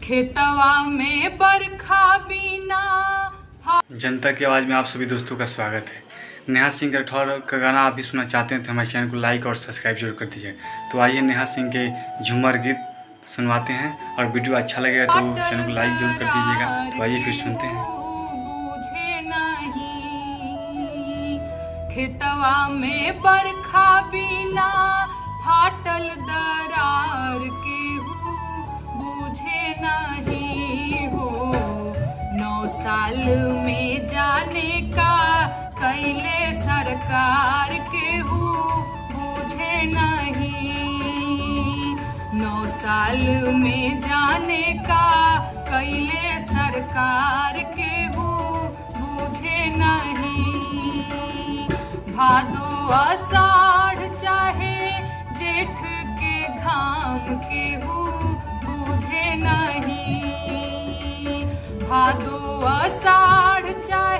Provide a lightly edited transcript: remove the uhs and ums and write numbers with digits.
खेतवा में बरखा बिना। जनता की आवाज़ में आप सभी दोस्तों का स्वागत है। नेहा सिंह राठौर का गाना आप भी सुनना चाहते हैं तो हमारे चैनल को लाइक और सब्सक्राइब जरूर कर दीजिए। तो आइए नेहा सिंह के झूमर गीत सुनवाते हैं, और वीडियो अच्छा लगेगा तो चैनल को लाइक जरूर कर दीजिएगा। तो आइए फिर सुनते हैं। बूझे नहीं खेतवा में बरखा बिना, फाटल दरार के बूझे नहीं हो। 9 साल में जाने का कैले सरकार के बूझे नहीं। 9 साल में जाने का कैले सरकार के बूझे नहीं। भादो आषाढ़ चाहे जेठ के घाम के बूझे नहीं। भादो आषाढ़ चाहे